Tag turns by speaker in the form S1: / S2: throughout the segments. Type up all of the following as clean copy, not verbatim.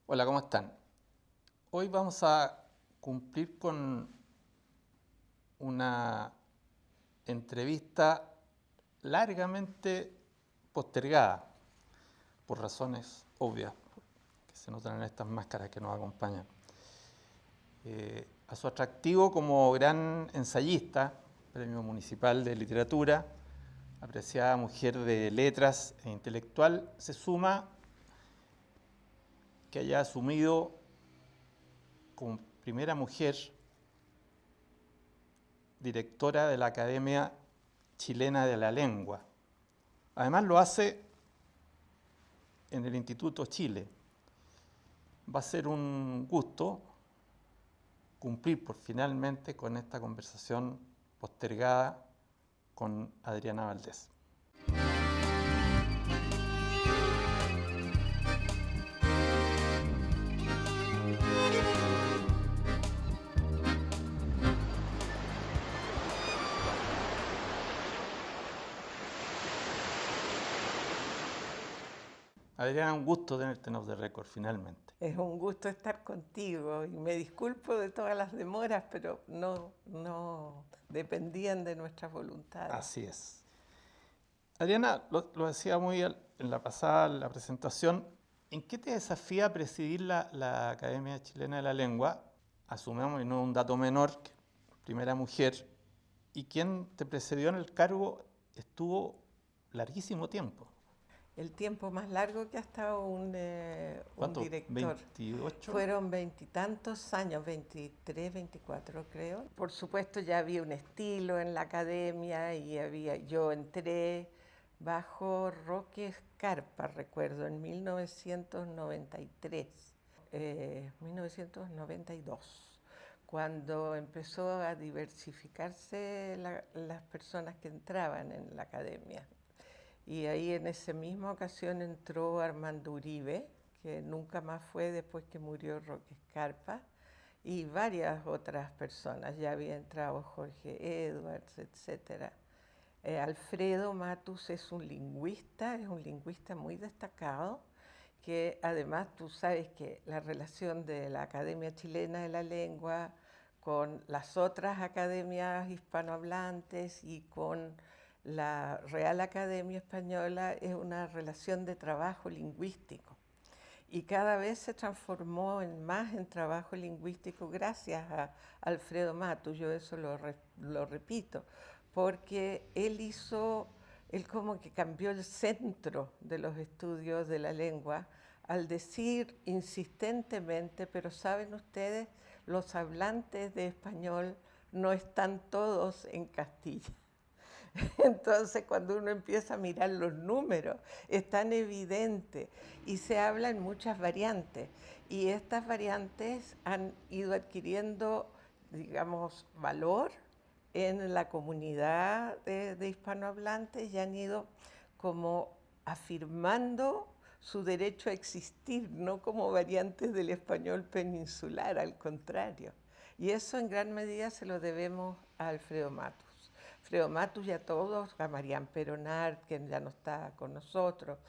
S1: Hola, ¿cómo están? Hoy vamos a cumplir con una entrevista largamente postergada, por razones obvias que se notan en estas máscaras que nos acompañan. A su atractivo como gran ensayista, Premio Municipal de Literatura, apreciada mujer de letras e intelectual, se suma que haya asumido como primera mujer directora de la Academia Chilena de la Lengua. Además lo hace en el Instituto Chile. Va a ser un gusto cumplir finalmente con esta conversación postergada con Adriana Valdés. Adriana, un gusto tenerte en Off the Record finalmente.
S2: Es un gusto estar contigo y me disculpo de todas las demoras, pero no dependían de nuestras voluntades.
S1: Así es. Adriana, lo decía muy en la pasada la presentación, ¿en qué te desafía presidir la Academia Chilena de la Lengua? Asumamos, y no un dato menor, que primera mujer, y quien te precedió en el cargo estuvo larguísimo tiempo.
S2: El tiempo más largo que ha estado un
S1: ¿Cuánto?
S2: director.
S1: ¿28?
S2: Fueron veintitantos años, 23, 24 creo. Por supuesto ya había un estilo en la academia yo entré bajo Roque Scarpa, recuerdo, en 1993, 1992, cuando empezó a diversificarse las personas que entraban en la academia. Y ahí en esa misma ocasión entró Armando Uribe, que nunca más fue después que murió Roque Scarpa, y varias otras personas. Ya había entrado Jorge Edwards, etc. Alfredo Matus es un lingüista muy destacado, que además tú sabes que la relación de la Academia Chilena de la Lengua con las otras academias hispanohablantes y con la Real Academia Española es una relación de trabajo lingüístico. Y cada vez se transformó más en trabajo lingüístico gracias a Alfredo Matus. Yo eso lo repito, porque él como que cambió el centro de los estudios de la lengua al decir insistentemente, pero saben ustedes, los hablantes de español no están todos en Castilla. Entonces, cuando uno empieza a mirar los números, es tan evidente y se habla en muchas variantes. Y estas variantes han ido adquiriendo, digamos, valor en la comunidad de hispanohablantes y han ido como afirmando su derecho a existir, no como variantes del español peninsular, al contrario. Y eso en gran medida se lo debemos a Alfredo Matus. Alfredo Matus y a todos, a Marián Peronard, que ya no está con nosotros,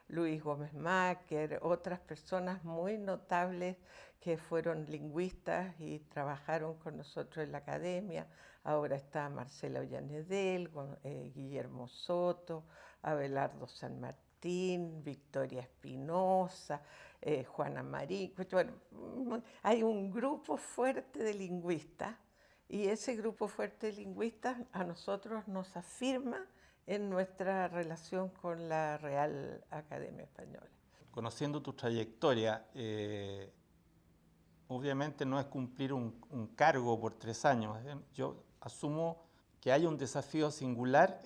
S2: Luis Gómez Máquer, otras personas muy notables que fueron lingüistas y trabajaron con nosotros en la academia. Ahora está Marcela Ollanedel, Guillermo Soto, Abelardo San Martín, Victoria Espinosa, Juana Marín. Bueno, hay un grupo fuerte de lingüistas y ese grupo fuerte de lingüistas a nosotros nos afirma en nuestra relación con la Real Academia Española.
S1: Conociendo tu trayectoria, obviamente no es cumplir un cargo por 3 años. Yo asumo que hay un desafío singular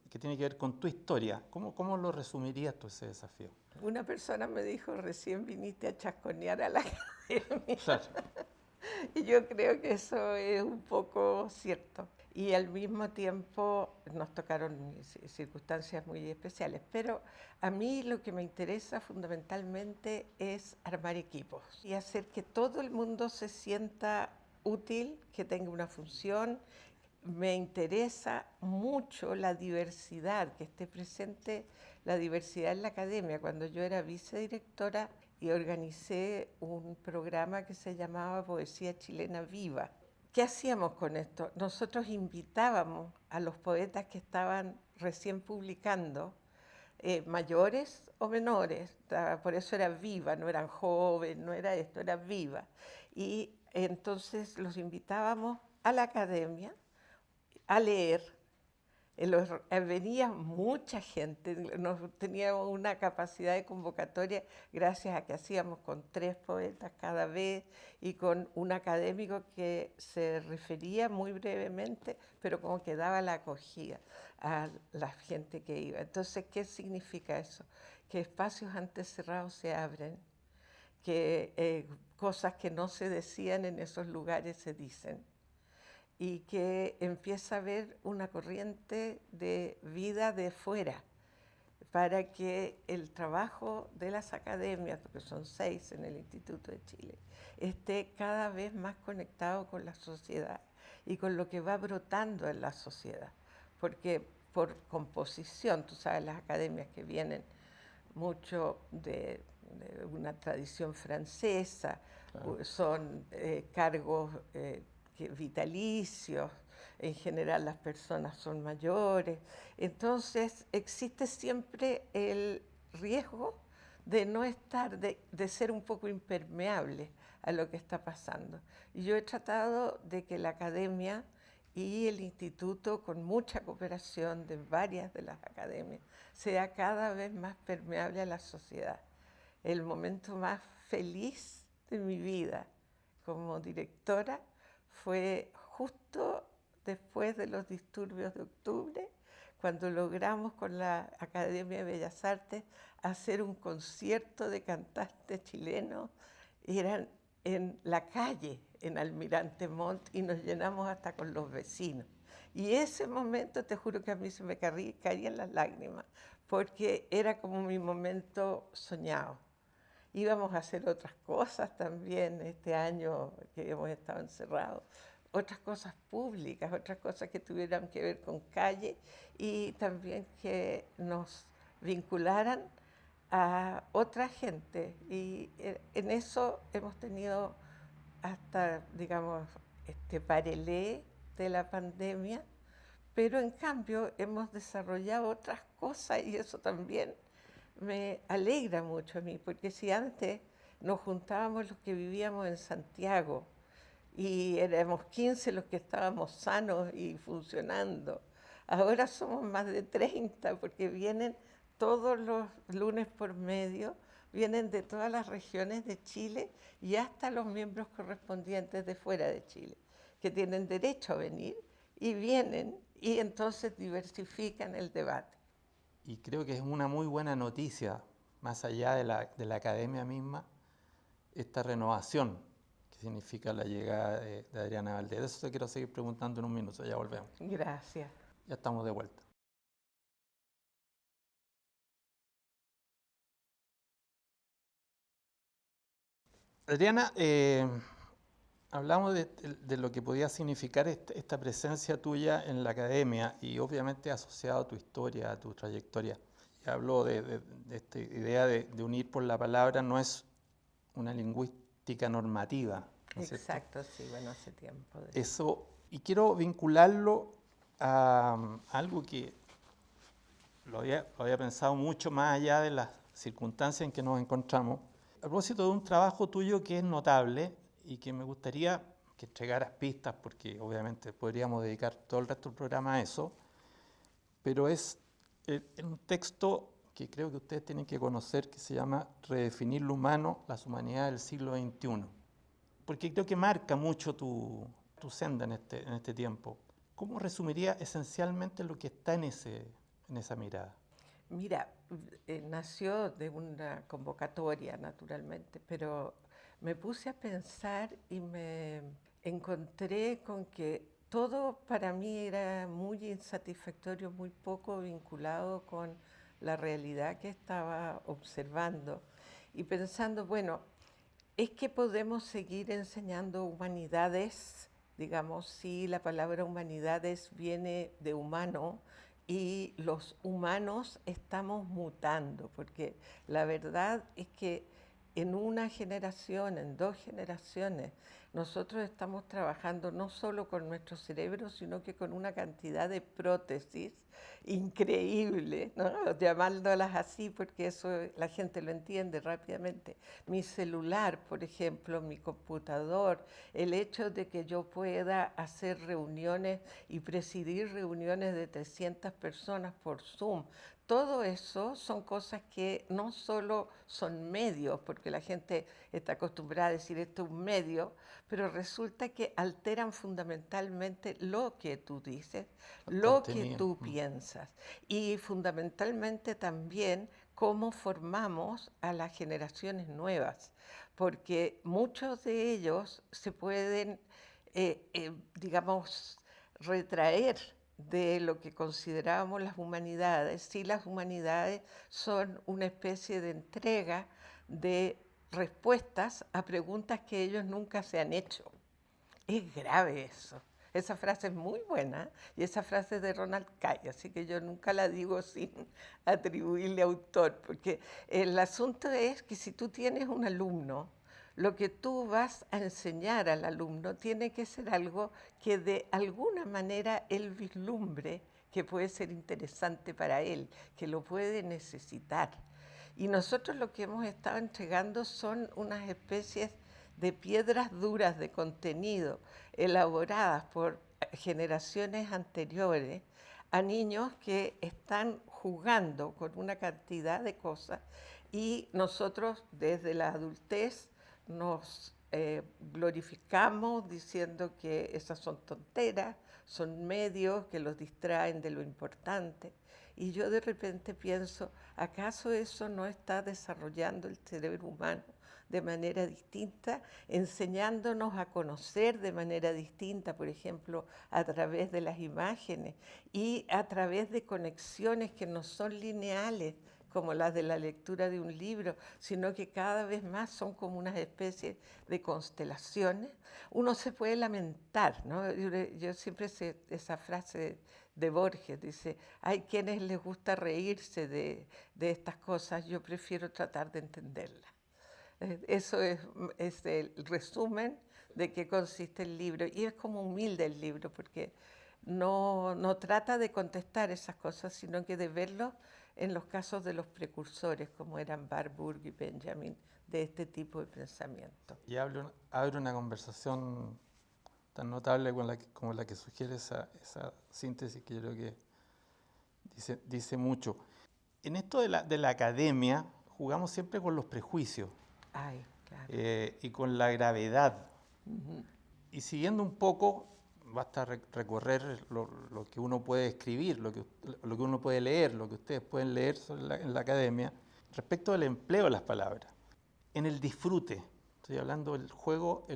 S1: que tiene que ver con tu historia. ¿Cómo lo resumirías tú ese desafío?
S2: Una persona me dijo, recién viniste a chasconear a la academia.
S1: Claro.
S2: Y yo creo que eso es un poco cierto. Y al mismo tiempo nos tocaron circunstancias muy especiales. Pero a mí lo que me interesa fundamentalmente es armar equipos y hacer que todo el mundo se sienta útil, que tenga una función. Me interesa mucho la diversidad, que esté presente la diversidad en la academia. Cuando yo era vicedirectora y organicé un programa que se llamaba Poesía Chilena Viva. ¿Qué hacíamos con esto? Nosotros invitábamos a los poetas que estaban recién publicando, mayores o menores, por eso era viva, no eran jóvenes, no era esto, era viva. Y entonces los invitábamos a la academia a leer. Venía mucha gente, teníamos una capacidad de convocatoria gracias a que hacíamos con 3 poetas cada vez y con un académico que se refería muy brevemente, pero como que daba la acogida a la gente que iba. Entonces, ¿qué significa eso? Que espacios antes cerrados se abren, que cosas que no se decían en esos lugares se dicen, y que empieza a haber una corriente de vida de fuera para que el trabajo de las academias, porque son 6 en el Instituto de Chile, esté cada vez más conectado con la sociedad y con lo que va brotando en la sociedad. Porque por composición, tú sabes, las academias que vienen mucho de una tradición francesa, claro, son cargos vitalicios, en general las personas son mayores, entonces existe siempre el riesgo de no estar, de ser un poco impermeable a lo que está pasando. Y yo he tratado de que la academia y el instituto, con mucha cooperación de varias de las academias, sea cada vez más permeable a la sociedad. El momento más feliz de mi vida como directora fue justo después de los disturbios de octubre, cuando logramos con la Academia de Bellas Artes hacer un concierto de cantantes chilenos. Eran en la calle, en Almirante Montt, y nos llenamos hasta con los vecinos. Y ese momento, te juro que a mí se me caían las lágrimas, porque era como mi momento soñado. Íbamos a hacer otras cosas también este año que hemos estado encerrados, otras cosas públicas, otras cosas que tuvieran que ver con calle y también que nos vincularan a otra gente. Y en eso hemos tenido hasta, digamos, este parelé de la pandemia, pero en cambio hemos desarrollado otras cosas y eso también me alegra mucho a mí, porque si antes nos juntábamos los que vivíamos en Santiago y éramos 15 los que estábamos sanos y funcionando, ahora somos más de 30 porque vienen todos los lunes por medio, vienen de todas las regiones de Chile y hasta los miembros correspondientes de fuera de Chile, que tienen derecho a venir y vienen y entonces diversifican el debate.
S1: Y creo que es una muy buena noticia, más allá de la academia misma, esta renovación que significa la llegada de Adriana Valdés. De eso te quiero seguir preguntando en un minuto, ya volvemos.
S2: Gracias.
S1: Ya estamos de vuelta. Adriana, hablamos de lo que podía significar esta presencia tuya en la academia y obviamente asociado a tu historia, a tu trayectoria. Y hablo de esta idea de unir por la palabra, no es una lingüística normativa, ¿no es
S2: Exacto,
S1: cierto?
S2: sí, bueno, hace tiempo.
S1: Eso, y quiero vincularlo a algo que lo había pensado mucho más allá de las circunstancias en que nos encontramos. A propósito de un trabajo tuyo que es notable y que me gustaría que entregaras pistas, porque obviamente podríamos dedicar todo el resto del programa a eso, pero es un texto que creo que ustedes tienen que conocer, que se llama Redefinir lo humano, las humanidades del siglo XXI, porque creo que marca mucho tu senda en este tiempo. ¿Cómo resumiría esencialmente lo que está en esa mirada?
S2: Mira, nació de una convocatoria, naturalmente, pero me puse a pensar y me encontré con que todo para mí era muy insatisfactorio, muy poco vinculado con la realidad que estaba observando y pensando, bueno, es que podemos seguir enseñando humanidades, digamos, si la palabra humanidades viene de humano y los humanos estamos mutando, porque la verdad es que en una generación, en 2 generaciones, nosotros estamos trabajando no solo con nuestro cerebro, sino que con una cantidad de prótesis increíble, ¿no? Llamándolas así porque eso la gente lo entiende rápidamente. Mi celular, por ejemplo, mi computador, el hecho de que yo pueda hacer reuniones y presidir reuniones de 300 personas por Zoom, todo eso son cosas que no solo son medios, porque la gente está acostumbrada a decir esto es un medio, pero resulta que alteran fundamentalmente lo que tú dices, lo que
S1: Contenido.
S2: tú piensas y fundamentalmente también cómo formamos a las generaciones nuevas, porque muchos de ellos se pueden, digamos, retraer de lo que considerábamos las humanidades, si las humanidades son una especie de entrega de respuestas a preguntas que ellos nunca se han hecho. Es grave eso. Esa frase es muy buena y esa frase es de Ronald Kay, así que yo nunca la digo sin atribuirle autor, porque el asunto es que si tú tienes un alumno, lo que tú vas a enseñar al alumno tiene que ser algo que de alguna manera él vislumbre que puede ser interesante para él, que lo puede necesitar. Y nosotros lo que hemos estado entregando son unas especies de piedras duras de contenido elaboradas por generaciones anteriores a niños que están jugando con una cantidad de cosas y nosotros desde la adultez nos glorificamos diciendo que esas son tonteras, son medios que los distraen de lo importante. Y yo de repente pienso, ¿acaso eso no está desarrollando el cerebro humano de manera distinta, enseñándonos a conocer de manera distinta, por ejemplo, a través de las imágenes y a través de conexiones que no son lineales, como las de la lectura de un libro, sino que cada vez más son como unas especies de constelaciones? Uno se puede lamentar, ¿no? Yo siempre sé esa frase de Borges, dice, hay quienes les gusta reírse de estas cosas, yo prefiero tratar de entenderlas. Eso es el resumen de qué consiste el libro. Y es como humilde el libro, porque no trata de contestar esas cosas, sino que de verlo en los casos de los precursores, como eran Warburg y Benjamin, de este tipo de pensamiento.
S1: Y abre una conversación tan notable como la que sugiere esa síntesis, que yo creo que dice mucho. En esto de la academia jugamos siempre con los prejuicios.
S2: Ay, claro.
S1: Y con la gravedad. Y siguiendo un poco, basta recorrer lo que uno puede escribir, lo que uno puede leer, lo que ustedes pueden leer en la academia, respecto del empleo de las palabras. En el disfrute, estoy hablando del juego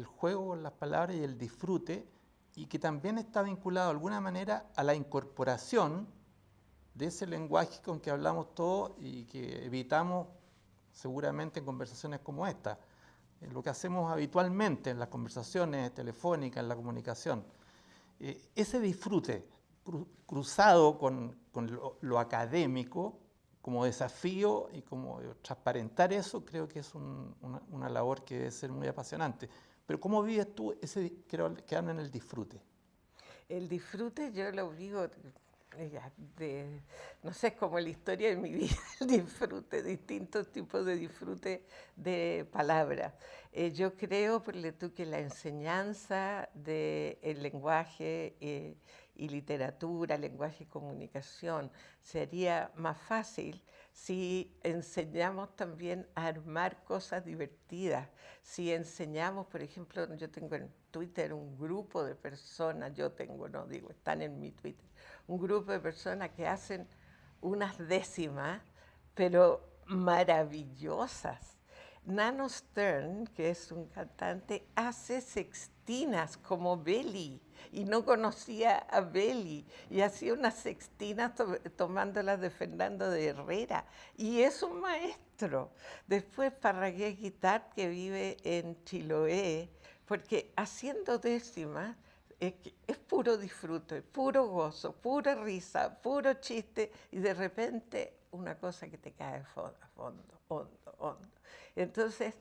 S1: con las palabras y el disfrute, y que también está vinculado de alguna manera a la incorporación de ese lenguaje con que hablamos todos y que evitamos seguramente en conversaciones como esta, en lo que hacemos habitualmente en las conversaciones telefónicas, en la comunicación. Ese disfrute cruzado con lo académico como desafío y como transparentar eso, creo que es una labor que debe ser muy apasionante. Pero ¿cómo vives tú que hablan en el disfrute?
S2: El disfrute yo lo vivo no sé, es como la historia de mi vida, el disfrute, distintos tipos de disfrute de palabras. Yo creo, ponle tú, que la enseñanza del lenguaje y literatura, lenguaje y comunicación, sería más fácil si enseñamos también a armar cosas divertidas, si enseñamos, por ejemplo, yo tengo en Twitter un grupo de personas, no digo, están en mi Twitter, un grupo de personas que hacen unas décimas, pero maravillosas. Nano Stern, que es un cantante, hace sextinas como Belly y no conocía a Belly y hacía unas sextinas tomándolas de Fernando de Herrera y es un maestro. Después Parragués Guitart, que vive en Chiloé, porque haciendo décimas es puro disfrute, puro gozo, pura risa, puro chiste y de repente una cosa que te cae a fondo, hondo. Entonces,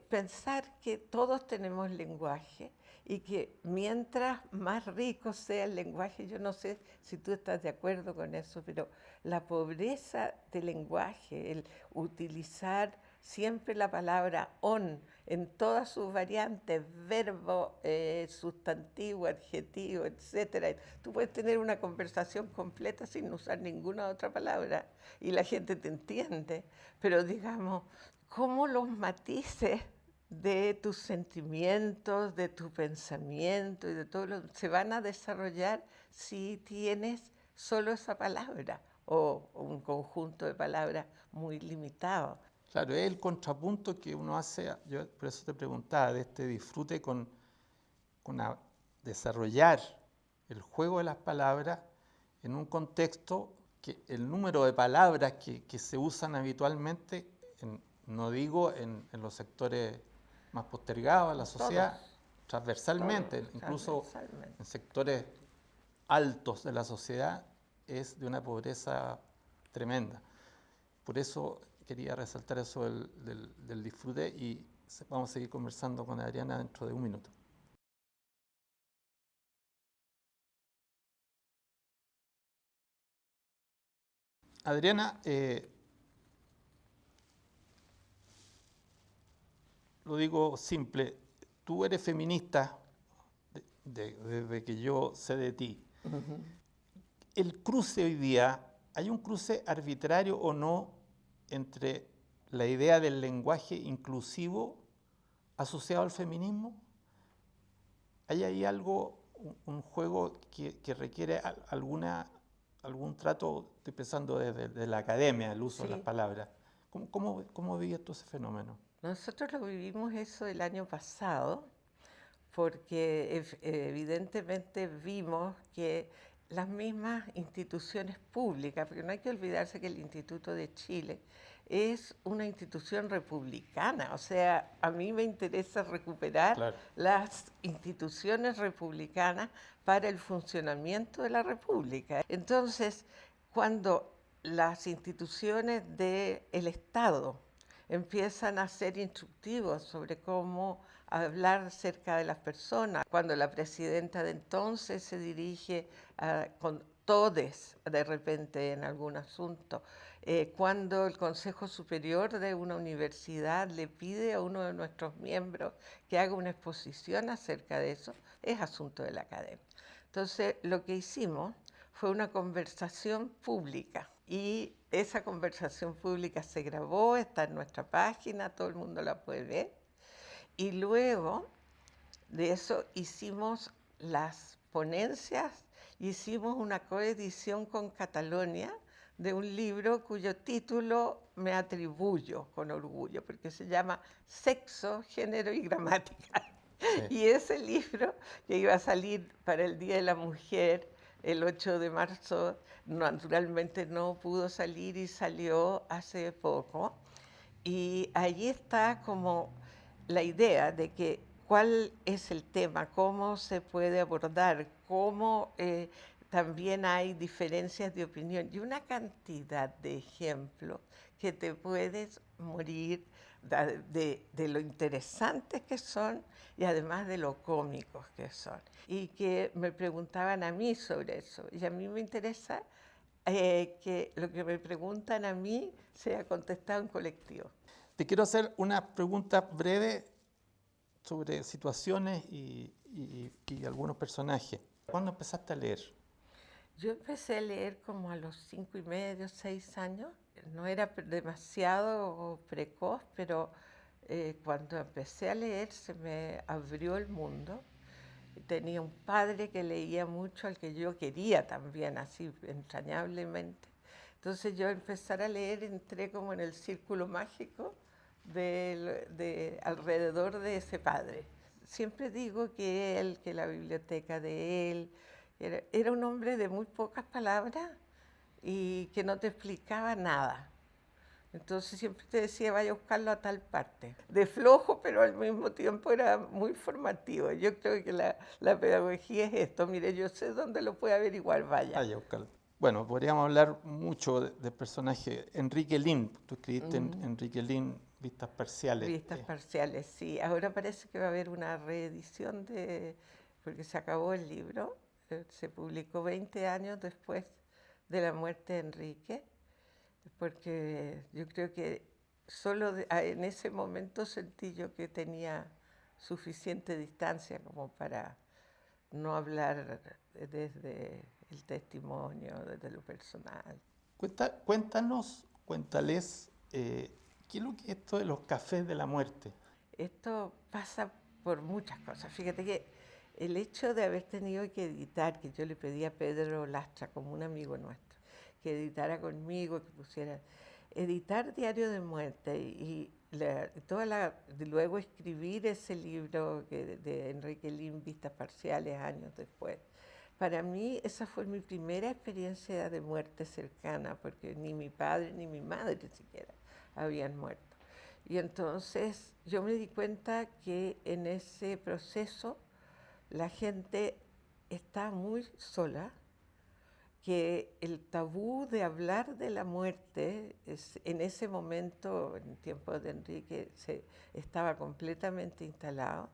S2: pensar que todos tenemos lenguaje y que mientras más rico sea el lenguaje, yo no sé si tú estás de acuerdo con eso, pero la pobreza del lenguaje, el utilizar siempre la palabra on en todas sus variantes, verbo, sustantivo, adjetivo, etcétera. Tú puedes tener una conversación completa sin usar ninguna otra palabra y la gente te entiende, pero digamos, cómo los matices de tus sentimientos, de tu pensamiento y de todo lo se van a desarrollar si tienes solo esa palabra o un conjunto de palabras muy limitado.
S1: Claro, es el contrapunto que uno hace, yo por eso te preguntaba, de este disfrute con desarrollar el juego de las palabras en un contexto que el número de palabras que se usan habitualmente, no digo en los sectores más postergados de la sociedad, transversalmente, incluso en sectores altos de la sociedad, es de una pobreza tremenda. Por eso quería resaltar eso del disfrute y vamos a seguir conversando con Adriana dentro de un minuto. Adriana, lo digo simple, tú eres feminista desde que yo sé de ti. Uh-huh. El cruce hoy día, ¿hay un cruce arbitrario o no entre la idea del lenguaje inclusivo asociado al feminismo? ¿Hay ahí algo, un juego que requiere algún trato, estoy pensando desde la academia, el uso de las palabras? ¿Cómo vives tú ese fenómeno?
S2: Nosotros lo vivimos eso el año pasado, porque evidentemente vimos que las mismas instituciones públicas, porque no hay que olvidarse que el Instituto de Chile es una institución republicana, o sea, a mí me interesa recuperar las instituciones republicanas para el funcionamiento de la República. Entonces, cuando las instituciones del Estado empiezan a ser instructivos sobre cómo hablar cerca de las personas. Cuando la presidenta de entonces se dirige con todes de repente en algún asunto, cuando el Consejo Superior de una universidad le pide a uno de nuestros miembros que haga una exposición acerca de eso, es asunto de la academia. Entonces, lo que hicimos fue una conversación pública y esa conversación pública se grabó, está en nuestra página, todo el mundo la puede ver. Y luego de eso hicimos las ponencias, hicimos una coedición con Catalonia de un libro cuyo título me atribuyo con orgullo, porque se llama Sexo, Género y Gramática. Sí. Y ese libro, que iba a salir para el Día de la Mujer, el 8 de marzo, naturalmente no pudo salir y salió hace poco. Y allí está como la idea de que cuál es el tema, cómo se puede abordar, cómo también hay diferencias de opinión y una cantidad de ejemplos que te puedes morir de lo interesantes que son y además de lo cómicos que son. Y que me preguntaban a mí sobre eso. Y a mí me interesa que lo que me preguntan a mí sea contestado en colectivo.
S1: Te quiero hacer una pregunta breve sobre situaciones y algunos personajes. ¿Cuándo empezaste a leer?
S2: Yo empecé a leer como a los 5 y medio, 6 años. No era demasiado precoz, pero cuando empecé a leer se me abrió el mundo. Tenía un padre que leía mucho, al que yo quería también, así entrañablemente. Entonces yo empezar a leer, entré como en el círculo mágico alrededor de ese padre. Siempre digo que la biblioteca de él, era un hombre de muy pocas palabras y que no te explicaba nada. Entonces siempre te decía, vaya a buscarlo a tal parte. De flojo, pero al mismo tiempo era muy formativo. Yo creo que la pedagogía es esto. Mire, yo sé dónde lo puede averiguar, vaya.
S1: Vaya a buscarlo. Bueno, podríamos hablar mucho del personaje Enrique Lin. Tú escribiste Enrique Lin Vistas parciales.
S2: Vistas parciales, sí. Ahora parece que va a haber una reedición porque se acabó el libro, se publicó 20 años después de la muerte de Enrique, porque yo creo que solo en ese momento sentí yo que tenía suficiente distancia como para no hablar desde el testimonio, desde lo personal.
S1: Cuéntales, ¿qué es lo que es esto de los cafés de la muerte?
S2: Esto pasa por muchas cosas. Fíjate que el hecho de haber tenido que editar, que yo le pedí a Pedro Lastra, como un amigo nuestro, que editara conmigo, que pusiera, editar Diario de Muerte luego escribir ese libro de Enrique Lin, Vistas Parciales, años después. Para mí esa fue mi primera experiencia de muerte cercana, porque ni mi padre ni mi madre siquiera habían muerto. Y entonces yo me di cuenta que en ese proceso la gente está muy sola, que el tabú de hablar de la muerte en ese momento, en tiempos de Enrique, estaba completamente instalado.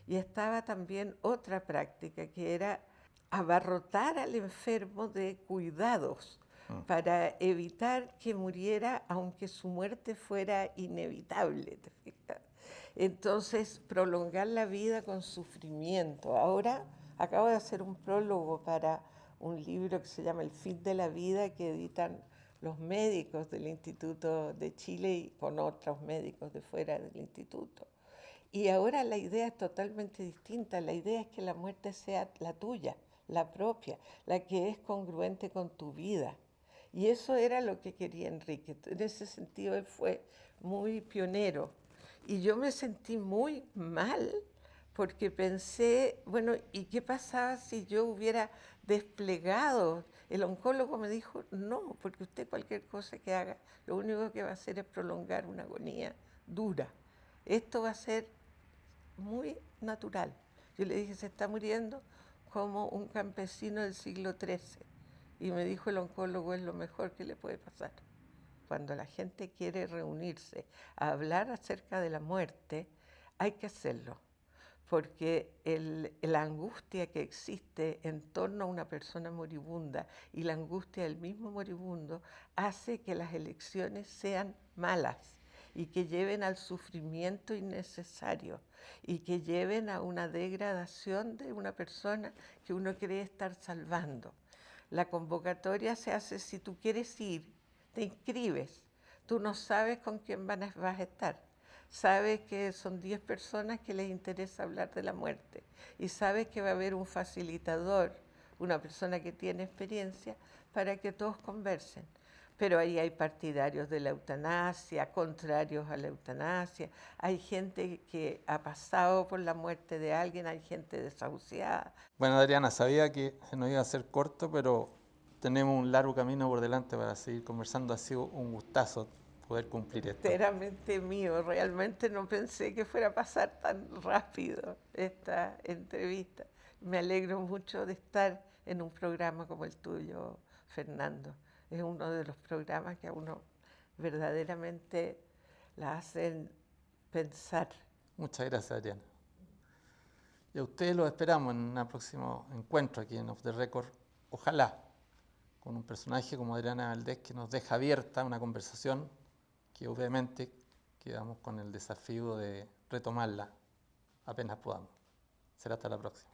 S2: Y estaba también otra práctica que era abarrotar al enfermo de cuidados para evitar que muriera aunque su muerte fuera inevitable, ¿te fijas? Entonces, prolongar la vida con sufrimiento. Ahora acabo de hacer un prólogo para un libro que se llama El fin de la vida, que editan los médicos del Instituto de Chile y con otros médicos de fuera del instituto. Y ahora la idea es totalmente distinta. La idea es que la muerte sea la tuya, la propia, la que es congruente con tu vida. Y eso era lo que quería Enrique. En ese sentido él fue muy pionero. Y yo me sentí muy mal porque pensé, bueno, ¿y qué pasaba si yo hubiera desplegado? El oncólogo me dijo, no, porque usted cualquier cosa que haga, lo único que va a hacer es prolongar una agonía dura. Esto va a ser muy natural. Yo le dije, se está muriendo como un campesino del siglo XIII. Y me dijo el oncólogo, es lo mejor que le puede pasar. Cuando la gente quiere reunirse a hablar acerca de la muerte, hay que hacerlo, porque la angustia que existe en torno a una persona moribunda y la angustia del mismo moribundo hace que las elecciones sean malas y que lleven al sufrimiento innecesario y que lleven a una degradación de una persona que uno cree estar salvando. La convocatoria se hace si tú quieres ir, te inscribes, tú no sabes con quién vas a estar. Sabes que son 10 personas que les interesa hablar de la muerte y sabes que va a haber un facilitador, una persona que tiene experiencia, para que todos conversen. Pero ahí hay partidarios de la eutanasia, contrarios a la eutanasia, hay gente que ha pasado por la muerte de alguien, hay gente desahuciada.
S1: Bueno, Adriana, sabía que nos iba a ser corto, pero tenemos un largo camino por delante para seguir conversando. Ha sido un gustazo poder cumplir esto.
S2: Enteramente mío, realmente no pensé que fuera a pasar tan rápido esta entrevista. Me alegro mucho de estar en un programa como el tuyo, Fernando. Es uno de los programas que a uno verdaderamente la hacen pensar.
S1: Muchas gracias, Adriana. Y a ustedes los esperamos en un próximo encuentro aquí en Off the Record. Ojalá con un personaje como Adriana Valdés que nos deja abierta una conversación que obviamente quedamos con el desafío de retomarla apenas podamos. Será hasta la próxima.